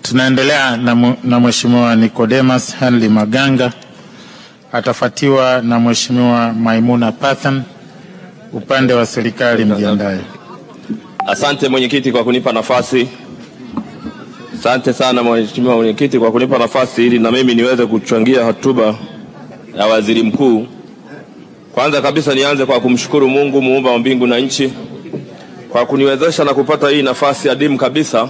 Tunaendelea na Mheshimiwa Nicodemus Hanley Maganga, atafuatiwa na Mheshimiwa Maimuna Pathan. Upande wa serikali mjiandae. Asante mwenyekiti kwa kunipa nafasi. Asante sana Mheshimiwa mwenyekiti kwa kunipa nafasi ili na mimi niweze kuchangia hotuba ya waziri mkuu. Kwanza kabisa nianze kwa kumshukuru Mungu muumba wa mbingu na nchi kwa kuniwezesha na kupata hii nafasi adimu kabisa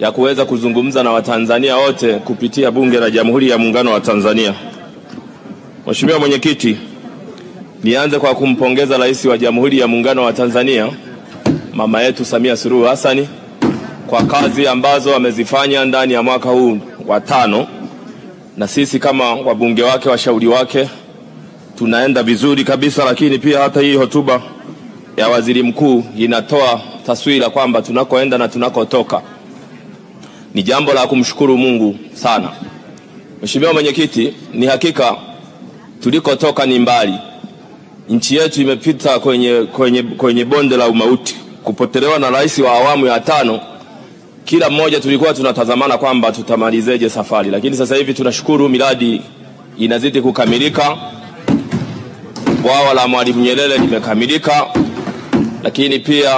ya kuweza kuzungumza na Watanzania wote kupitia Bunge la Jamhuri ya Muungano wa Tanzania. Mheshimiwa mwenyekiti, nianze kwa kumpongeza Rais wa Jamhuri ya Muungano wa Tanzania mama yetu Samia Suluhu Hassan kwa kazi ambazo amezifanya ndani ya mwaka huu wa 5, na sisi kama wabunge wake, washauri wake, tunaenda vizuri kabisa. Lakini pia hata hii hotuba ya waziri mkuu inatoa taswira kwamba tunakoenda na tunakotoka ni jambo la kumshukuru Mungu sana. Mheshimiwa mwenyekiti, ni hakika tulikotoka ni mbali. Nchi yetu imepita kwenye bonde la umauti. Kupotelewa na rais wa awamu ya 5, kila mmoja tulikuwa tunatazamana kwamba tutamalizeje safari, lakini sasa hivi tunashukuru miradi inazidi kukamilika. Bwawa la Mwalimu Nyerere limekamilika, lakini pia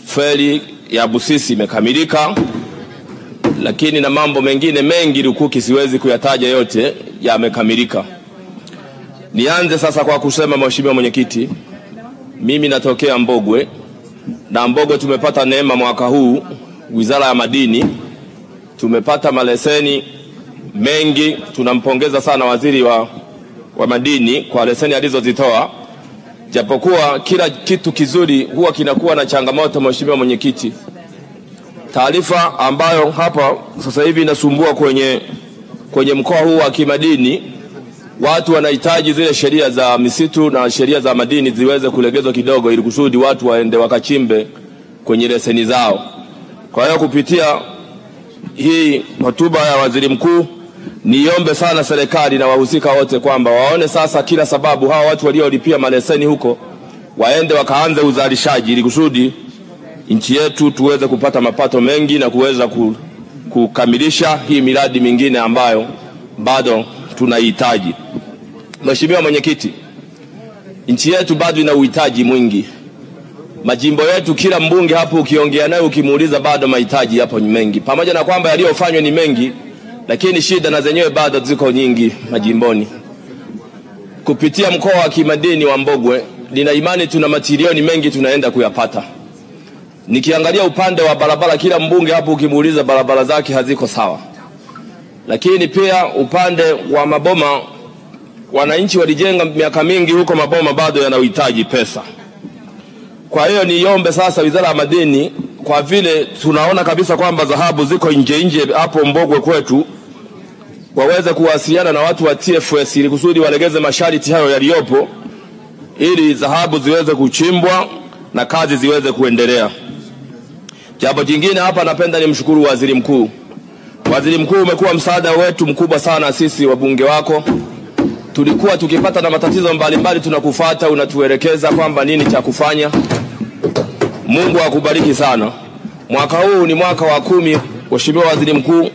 feri ya Busisi imekamilika, lakini na mambo mengine mengi lukuki siwezi kuyataja yote yamekamilika. Nianze sasa kwa kusema Mheshimiwa mwenyekiti, mimi natokea Mbogwe, na Mbogwe tumepata neema mwaka huu. Wizara ya Madini tumepata maleseni mengi. Tunampongeza sana waziri wa madini kwa leseni alizozitoa. Japokuwa kila kitu kizuri huwa kinakuwa na changamoto, Mheshimiwa mwenyekiti. Taarifa ambayo hapa sasa hivi inasumbua kwenye mkoa huu wa kimadini, watu wanahitaji zile sheria za misitu na sheria za madini ziweze kulegezwa kidogo ili kusudi watu waende wakachimbe kwenye leseni zao. Kwa hiyo kupitia hii hotuba ya waziri mkuu, niombe sana serikali na wahusika wote kwamba waone sasa kila sababu hawa watu waliolipia maleseni huko waende wakaanze uzalishaji ili kusudi nchi yetu tuweze kupata mapato mengi na kuweza kukamilisha hii miradi mingine ambayo bado tunahitaji. Mheshimiwa mwenyekiti, nchi yetu bado ina uhitaji mwingi. Majimbo yetu, kila mbunge hapo ukiongea naye ukimuuliza bado mahitaji hapo mengi. Pamoja na kwamba yaliyofanywa ni mengi, lakini shida na zenyewe bado ziko nyingi majimboni. Kupitia mkoa wa kimadini wa Mbogwe, nina imani tuna matilioni mengi tunaenda kuyapata. Nikiangalia upande wa barabara, kila mbunge hapo ukimuuliza barabara zake haziko sawa. Lakini pia upande wa maboma, wananchi walijenga miaka mingi huko, maboma bado yanahitaji pesa. Kwa hiyo niombe sasa Wizara ya Madini, kwa vile tunaona kabisa kwamba dhahabu ziko nje hapo Mbogwe kwetu, waweze kuwasiliana na watu wa TFS ili kusudi walegeze masharti hayo yaliyopo ili dhahabu ziweze kuchimbwa na kazi ziweze kuendelea. Jambo jingine hapa, napenda nimshukuru waziri mkuu. Waziri mkuu, umekuwa msaada wetu mkubwa sana sisi wabunge wako. Tulikuwa tukipata na matatizo mbalimbali tunakufuata, unatuelekeza kwamba nini cha kufanya. Mungu akubariki sana. Mwaka huu ni mwaka wa 10, Mheshimiwa waziri mkuu,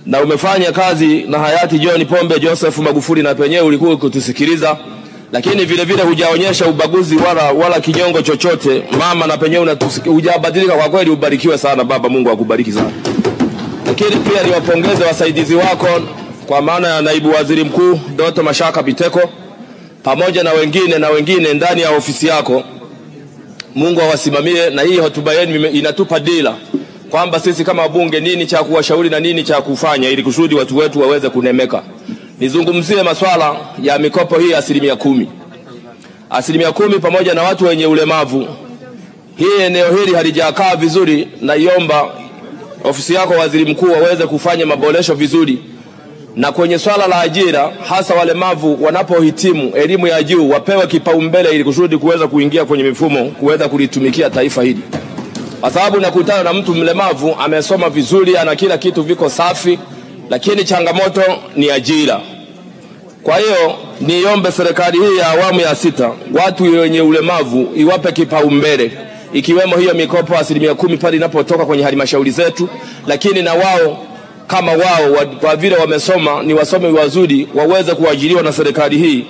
na umefanya kazi na hayati John Pombe Joseph Magufuli, na penyewe ulikuwa kutusikiliza, lakini vile vile hujaonyesha ubaguzi wala kinyongo chochote. Mama, na penyewe hujabadilika. Kwa kweli ubarikiwe sana baba, Mungu akubariki sana. Lakini pia niwapongeze wasaidizi wako kwa maana ya naibu waziri mkuu Dr. Mashaka Biteko pamoja na wengine ndani ya ofisi yako. Mungu awasimamie, na hii hotuba yenu inatupa dira kwamba sisi kama wabunge nini cha kuwashauri na nini cha kufanya ili kusudi watu wetu waweze kunemeka. Nizungumzie masuala ya mikopo hii 10%. 10% pamoja na watu wenye ulemavu. Hii eneo hili halijakaa vizuri, na iomba ofisi yako waziri mkuu waweze kufanya maboresho vizuri. Na kwenye swala la ajira, hasa walemavu wanapohitimu elimu ya juu wapewe kipaumbele ili kusudi kuweza kuingia kwenye mifumo kuweza kulitumikia taifa hili. Kwa sababu nakutana na mtu mlemavu amesoma vizuri, ana kila kitu viko safi, lakini changamoto ni ajira. Kwa hiyo niombe serikali hii ya awamu ya 6 watu wenye ulemavu iwape kipaumbele ikiwemo hiyo mikopo 10% pale inapotoka kwenye halmashauri zetu, lakini na wao kama wao kwa vile wamesoma ni wasomi wazuri waweze kuajiriwa na serikali hii,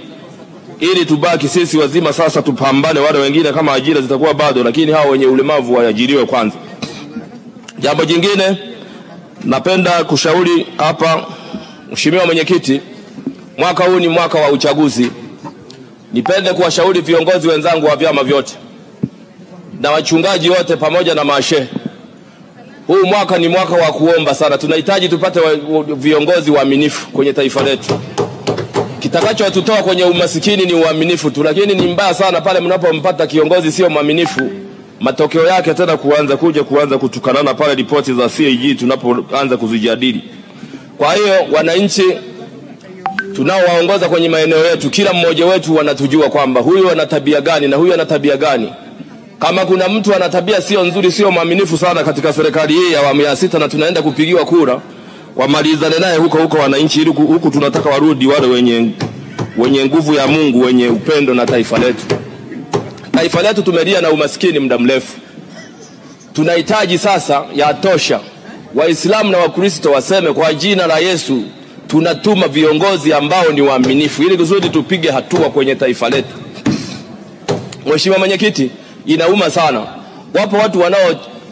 ili tubaki sisi wazima sasa tupambane, wale wengine kama ajira zitakuwa bado, lakini hao wenye ulemavu waajiriwe kwanza. Jambo jingine napenda kushauri hapa, Mheshimiwa Mwenyekiti, mwaka huu ni mwaka wa uchaguzi. Nipende kuwashauri viongozi wenzangu wa vyama vyote na wachungaji wote pamoja na mashehe. Huu mwaka ni mwaka wa kuomba sana. Tunahitaji tupate viongozi waaminifu kwenye taifa letu. Kitakacho tutoa kwenye umasikini ni uaminifu tu, lakini ni mbaya sana pale mnapompata kiongozi sio mwaminifu, matokeo yake tena kuanza kutukanana pale ripoti za CAG tunapoanza kuzijadili. Kwa hiyo wananchi tunaowaongoza kwenye maeneo yetu, kila mmoja wetu wanatujua kwamba huyu ana tabia gani na huyu ana tabia gani. Kama kuna mtu ana tabia sio nzuri, sio mwaminifu sana katika serikali hii ya awamu ya 6 na tunaenda kupigiwa kura, wamalizane naye huko wananchi, ili huku tunataka warudi wale wenye nguvu ya Mungu, wenye upendo na taifa letu. Taifa letu tumelia na umaskini muda mrefu. Tunahitaji sasa yatosha. Waislamu na Wakristo waseme kwa jina la Yesu tunatuma viongozi ambao ni waaminifu, ili kusudi tupige hatua kwenye taifa letu. Mheshimiwa Mwenyekiti, inauma sana. Wapo watu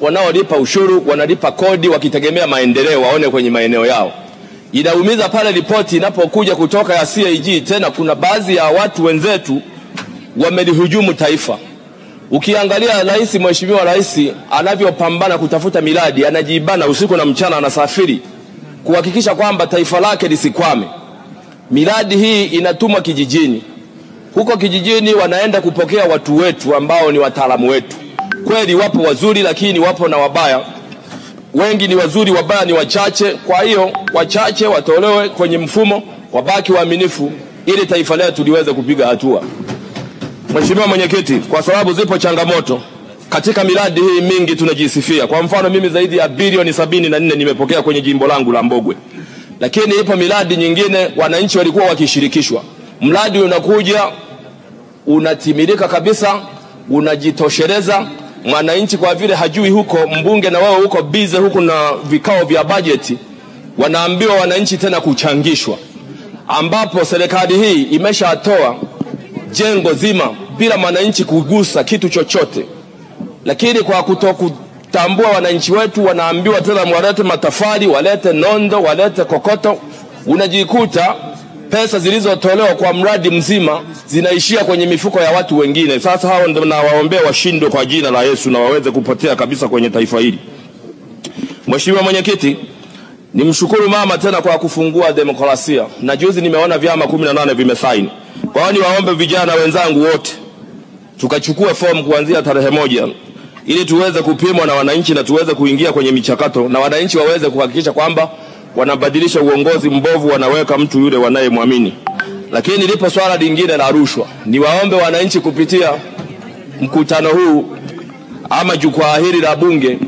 wanaolipa ushuru, wanalipa kodi wakitegemea maendeleo waone kwenye maeneo yao. Inaumiza pale ripoti inapokuja kutoka ya CAG, tena kuna baadhi ya watu wenzetu wamelihujumu taifa. Ukiangalia Mheshimiwa Rais anavyopambana kutafuta miradi, anajibana usiku na mchana, anasafiri kuhakikisha kwamba taifa lake lisikwame. Miradi hii inatumwa kijijini. Huko kijijini wanaenda kupokea watu wetu ambao ni wataalamu wetu. Kweli wapo wazuri, lakini wapo na wabaya. Wengi ni wazuri, wabaya ni wachache. Kwa hiyo wachache watolewe kwenye mfumo, wabaki waaminifu, ili taifa letu liweze kupiga hatua. Mheshimiwa Mwenyekiti, kwa sababu zipo changamoto katika miradi hii mingi tunajisifia. Kwa mfano mimi zaidi ya bilioni 74 nimepokea kwenye jimbo langu la Mbogwe. Lakini ipo miradi nyingine wananchi walikuwa wakishirikishwa. Mradi unakuja unatimilika kabisa, unajitosheleza. Mwananchi kwa vile hajui huko, mbunge na wao huko bize huko na vikao vya bajeti, wanaambiwa wananchi tena kuchangishwa, ambapo serikali hii imeshatoa jengo zima bila mwananchi kugusa kitu chochote. Lakini kwa kutokutambua wananchi wetu, wanaambiwa tena walete matafari, walete nondo, walete kokoto. Unajikuta pesa zilizotolewa kwa mradi mzima zinaishia kwenye mifuko ya watu wengine. Sasa hao ndio nawaombea washindwe kwa jina la Yesu na waweze kupotea kabisa kwenye taifa hili. Mheshimiwa Mwenyekiti, nimshukuru mama tena kwa kufungua demokrasia. Na juzi nimeona vyama 18 vimesaini. Kwa hiyo niwaombe vijana wenzangu wote tukachukue fomu kuanzia tarehe 1 ili tuweze kupimwa na wananchi na tuweze kuingia kwenye michakato, na wananchi waweze kuhakikisha kwamba wanabadilisha uongozi mbovu, wanaweka mtu yule wanayemwamini. Lakini lipo swala lingine la rushwa. Niwaombe wananchi kupitia mkutano huu ama jukwaa hili la bunge,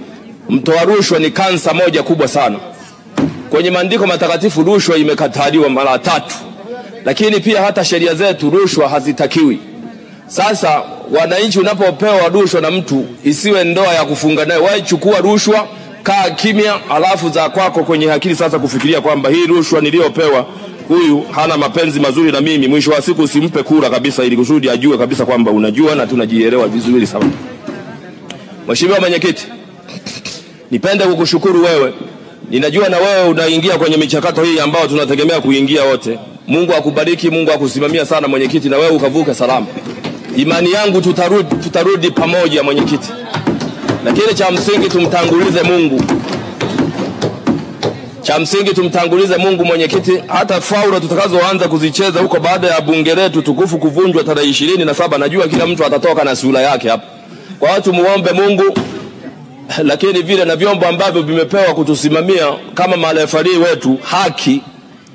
mtoa rushwa ni kansa moja kubwa sana. Kwenye maandiko matakatifu rushwa imekataliwa mara 3. Lakini pia hata sheria zetu rushwa hazitakiwi. Sasa wananchi unapopewa rushwa na mtu, isiwe ndoa ya kufunga naye. Wewe chukua rushwa, kaa kimya, alafu za kwako kwenye akili sasa kufikiria kwamba hii rushwa niliyopewa, huyu hana mapenzi mazuri na mimi. Mwisho wa siku usimpe kura kabisa, ili kusudi ajue kabisa kwamba unajua na tunajielewa vizuri sana. Mheshimiwa Mwenyekiti, nipende kukushukuru wewe. Ninajua na wewe unaingia kwenye michakato hii ambao tunategemea kuingia wote. Mungu akubariki, Mungu akusimamia sana Mwenyekiti, na wewe ukavuke salama. Imani yangu tutarudi pamoja Mwenyekiti. Lakini cha msingi tumtangulize Mungu. Cha msingi tumtangulize Mungu Mwenyekiti. Hata faula tutakazoanza kuzicheza huko baada ya bunge letu tukufu kuvunjwa tarehe 27, najua kila mtu atatoka na sura yake hapa. Kwa watu muombe Mungu, lakini vile na vyombo ambavyo vimepewa kutusimamia kama marefari wetu, haki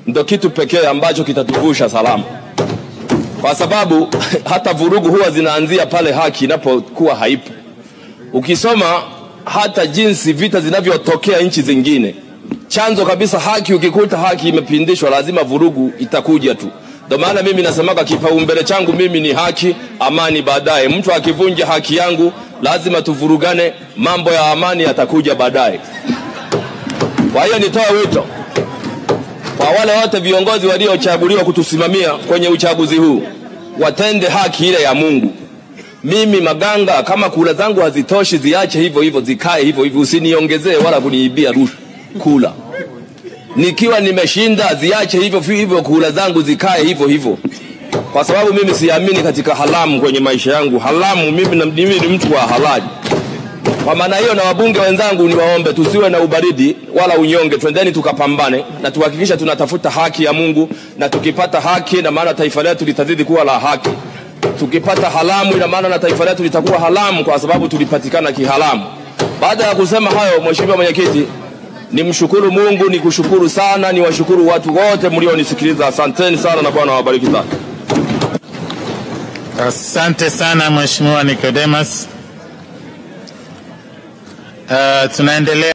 ndio kitu pekee ambacho kitatuvusha salama. Kwa sababu hata vurugu huwa zinaanzia pale haki inapokuwa haipo. Ukisoma hata jinsi vita zinavyotokea nchi zingine, chanzo kabisa haki, ukikuta haki imepindishwa lazima vurugu itakuja tu. Ndio maana mimi nasemaka kipaumbele changu mimi ni haki, amani baadaye. Mtu akivunja haki yangu lazima tuvurugane, mambo ya amani yatakuja baadaye. Kwa hiyo nitoa wito kwa wale wote viongozi waliochaguliwa kutusimamia kwenye uchaguzi huu, watende haki ile ya Mungu. Mimi Maganga, kama kula zangu hazitoshi, ziache hivyo hivyo, zikae hivyo hivyo, usiniongezee wala kuniibia kula. Nikiwa nimeshinda, ziache hivyo hivyo, kula zangu zikae hivyo hivyo, kwa sababu mimi siamini katika haramu kwenye maisha yangu. Haramu, mimi ni mtu wa halali. Kwa maana hiyo, na wabunge wenzangu niwaombe tusiwe na ubaridi wala unyonge, twendeni tukapambane na tuhakikisha tunatafuta haki ya Mungu, na tukipata haki na maana taifa letu litazidi kuwa la haki. Tukipata haramu ina maana na taifa letu litakuwa haramu, kwa sababu tulipatikana kiharamu. Baada ya kusema hayo, Mheshimiwa Mwenyekiti, nimshukuru Mungu, nikushukuru sana, niwashukuru watu wote mlionisikiliza. Asanteni sana na Bwana awabariki sana. Asante sana Mheshimiwa Nicodemus. Tunaendelea.